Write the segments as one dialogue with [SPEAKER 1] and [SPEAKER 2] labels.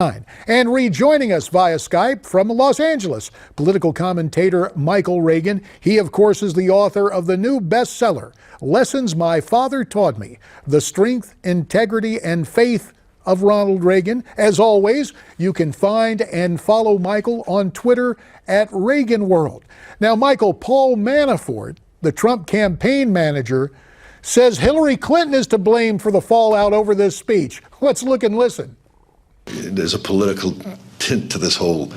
[SPEAKER 1] And rejoining us via Skype from Los Angeles, political commentator Michael Reagan. He, of course, is the author of the new bestseller, Lessons My Father Taught Me, The Strength, Integrity, and Faith of Ronald Reagan. As always, you can find and follow Michael on Twitter at Reagan World. Now, Michael, Paul Manafort, the Trump campaign manager, says Hillary Clinton is to blame for the fallout over this speech. Let's look and listen.
[SPEAKER 2] There's a political tint to this whole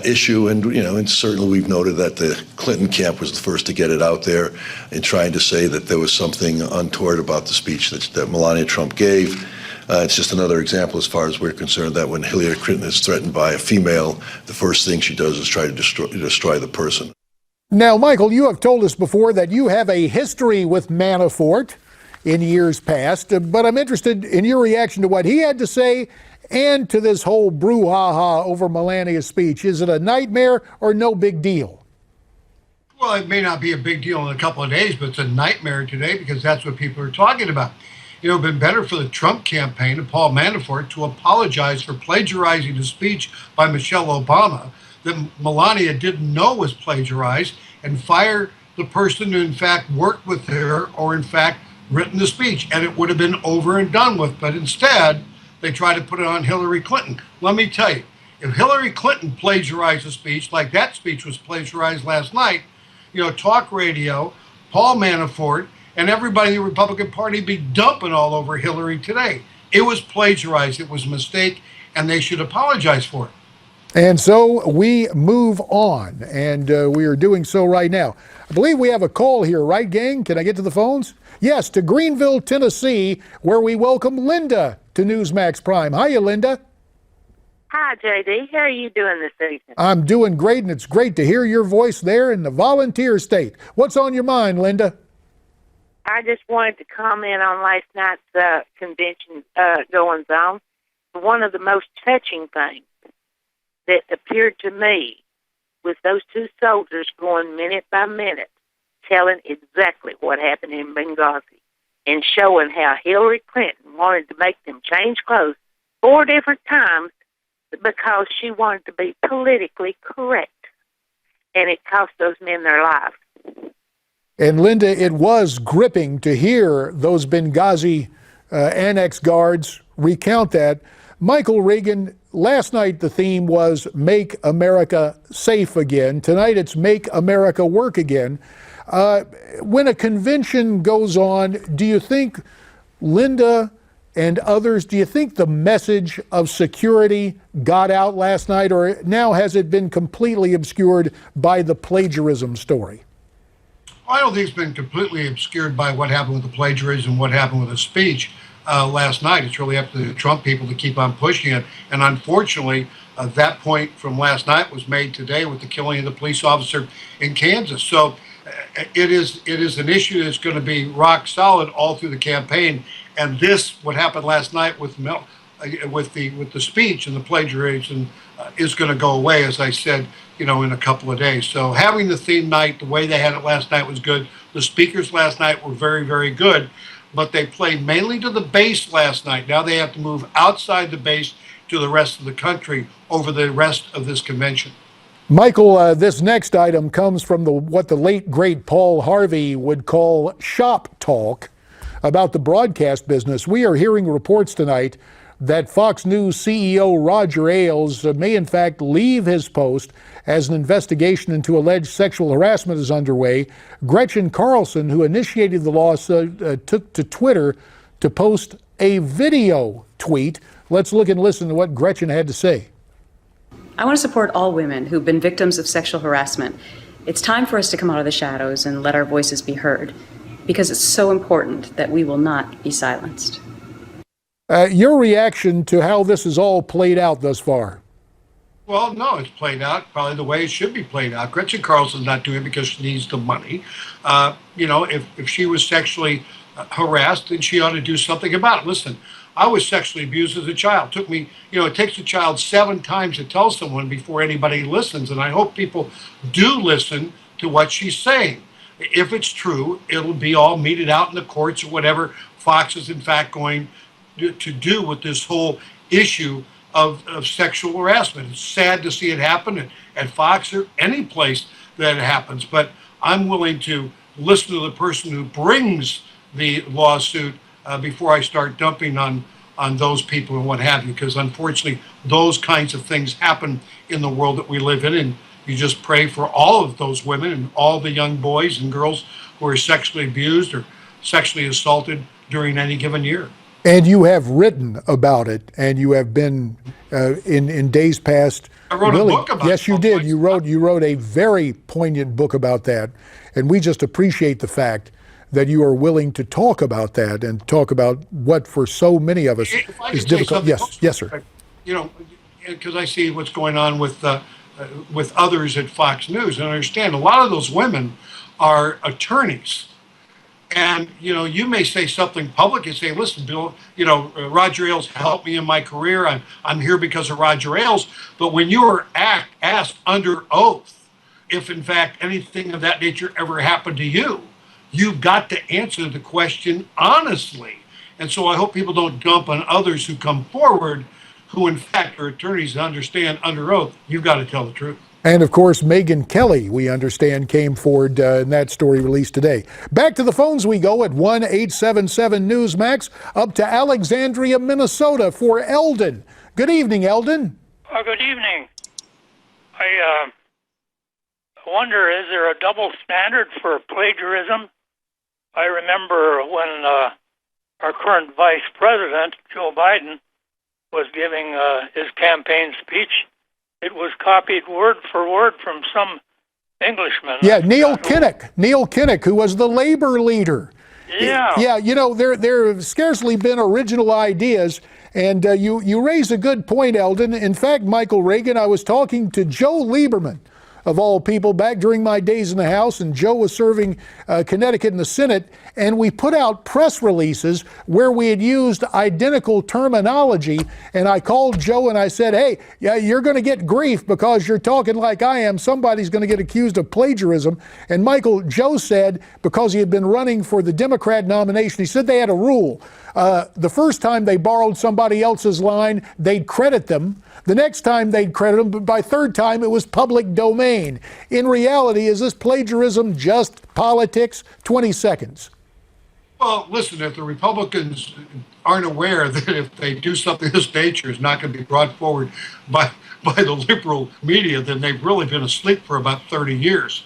[SPEAKER 2] issue, and certainly we've noted that the Clinton camp was the first to get it out there in trying to say that there was something untoward about the speech that Melania Trump gave. It's just another example, as far as we're concerned, that when Hillary Clinton is threatened by a female, the first thing she does is try to destroy the person.
[SPEAKER 1] Now, Michael, you have told us before that you have a history with Manafort in years past, but I'm interested in your reaction to what he had to say and to this whole brouhaha over Melania's speech. Is it a nightmare or no big deal?
[SPEAKER 3] Well, it may not be a big deal in a couple of days, but it's a nightmare today because that's what people are talking about. It would have been better for the Trump campaign and Paul Manafort to apologize for plagiarizing a speech by Michelle Obama that Melania didn't know was plagiarized and fire the person who in fact worked with her or in fact written the speech, and it would have been over and done with. But instead, they try to put it on Hillary Clinton. Let me tell you, if Hillary Clinton plagiarized a speech like that speech was plagiarized last night, talk radio, Paul Manafort, and everybody in the Republican Party would be dumping all over Hillary today. It was plagiarized. It was a mistake, and they should apologize for it.
[SPEAKER 1] And so we move on, and we are doing so right now. I believe we have a call here, right, gang? Can I get to the phones? Yes, to Greenville, Tennessee, where we welcome Linda to Newsmax Prime. Hiya, Linda.
[SPEAKER 4] Hi, JD. How are you doing this evening?
[SPEAKER 1] I'm doing great, and it's great to hear your voice there in the volunteer state. What's on your mind, Linda?
[SPEAKER 4] I just wanted to comment on last night's convention goings on. One of the most touching things that appeared to me was those two soldiers going minute by minute, telling exactly what happened in Benghazi and showing how Hillary Clinton wanted to make them change clothes 4 different times because she wanted to be politically correct. And it cost those men their lives.
[SPEAKER 1] And Linda, it was gripping to hear those Benghazi annex guards recount that. Michael Reagan, last night the theme was Make America Safe Again. Tonight it's Make America Work Again. When a convention goes on, do you think, Linda and others, do you think the message of security got out last night, or now has it been completely obscured by the plagiarism story?
[SPEAKER 3] I don't think it's been completely obscured by what happened with the plagiarism, what happened with the speech last night. It's really up to the Trump people to keep on pushing it. And unfortunately, that point from last night was made today with the killing of the police officer in Kansas. So it is an issue that's going to be rock solid all through the campaign. And this, what happened last night with the speech and the plagiarism, is going to go away, as I said, in a couple of days. So having the theme night, the way they had it last night was good. The speakers last night were very, very good, but they played mainly to the base last night. Now they have to move outside the base to the rest of the country over the rest of this convention.
[SPEAKER 1] Michael, this next item comes from what the late, great Paul Harvey would call shop talk about the broadcast business. We are hearing reports tonight that Fox News CEO Roger Ailes may in fact leave his post as an investigation into alleged sexual harassment is underway. Gretchen Carlson, who initiated the lawsuit, took to Twitter to post a video tweet. Let's look and listen to what Gretchen had to say.
[SPEAKER 5] I want to support all women who've been victims of sexual harassment. It's time for us to come out of the shadows and let our voices be heard, because it's so important that we will not be silenced.
[SPEAKER 1] Your reaction to how this is all played out thus far?
[SPEAKER 3] Well, no, it's played out probably the way it should be played out. Gretchen Carlson's not doing it because she needs the money. If she was sexually harassed, then she ought to do something about it. Listen, I was sexually abused as a child. It took me, it takes a child 7 times to tell someone before anybody listens. And I hope people do listen to what she's saying. If it's true, it'll be all meted out in the courts or whatever Fox is in fact going to do with this whole issue of sexual harassment. It's sad to see it happen at Fox or any place that it happens, but I'm willing to listen to the person who brings the lawsuit before I start dumping on those people and what have you, because unfortunately those kinds of things happen in the world that we live in, and you just pray for all of those women and all the young boys and girls who are sexually abused or sexually assaulted during any given year.
[SPEAKER 1] And you have written about it, and you have been in days past.
[SPEAKER 3] I wrote a book about it.
[SPEAKER 1] Yes, you did. You wrote a very poignant book about that, and we just appreciate the fact that you are willing to talk about that and talk about what for so many of us is difficult. Yes, sir.
[SPEAKER 3] You know, because I see what's going on with others at Fox News, and I understand a lot of those women are attorneys. And, you know, you may say something public and say, listen, Bill, you know, Roger Ailes helped me in my career. I'm here because of Roger Ailes. But when you are asked under oath if, in fact, anything of that nature ever happened to you, you've got to answer the question honestly. And so I hope people don't dump on others who come forward who, in fact, are attorneys and understand under oath, you've got to tell the truth.
[SPEAKER 1] And of course, Megyn Kelly, we understand, came forward in that story released today. Back to the phones we go at 1-877-Newsmax, up to Alexandria, Minnesota for Eldon. Good evening, Eldon.
[SPEAKER 6] Good evening. I wonder, is there a double standard for plagiarism? I remember when our current vice president, Joe Biden, was giving his campaign speech. It was copied word for word from some Englishman.
[SPEAKER 1] Yeah, Neil Kinnock, who was the labor leader.
[SPEAKER 6] Yeah.
[SPEAKER 1] Yeah, you know, there have scarcely been original ideas, and you raise a good point, Eldon. In fact, Michael Reagan, I was talking to Joe Lieberman, of all people, back during my days in the House, and Joe was serving Connecticut in the Senate, and we put out press releases where we had used identical terminology, and I called Joe and I said, hey, yeah, you're going to get grief because you're talking like I am. Somebody's going to get accused of plagiarism. And Joe said, because he had been running for the Democrat nomination, he said they had a rule. The first time they borrowed somebody else's line, they'd credit them. The next time they'd credit them, but by third time it was public domain. In reality, is this plagiarism just politics? 20 seconds.
[SPEAKER 3] Well, listen, if the Republicans aren't aware that if they do something of this nature is not going to be brought forward by the liberal media, then they've really been asleep for about 30 years.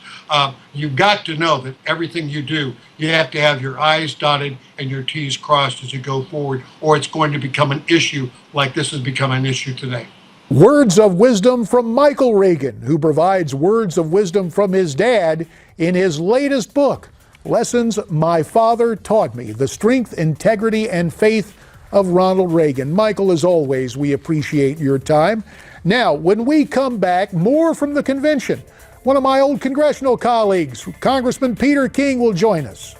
[SPEAKER 3] You've got to know that everything you do, you have to have your I's dotted and your T's crossed as you go forward, or it's going to become an issue like this has become an issue today.
[SPEAKER 1] Words of wisdom from Michael Reagan, who provides words of wisdom from his dad in his latest book, Lessons My Father Taught Me, The Strength, Integrity, and Faith of Ronald Reagan. Michael, as always, we appreciate your time. Now, when we come back, more from the convention. One of my old congressional colleagues, Congressman Peter King, will join us.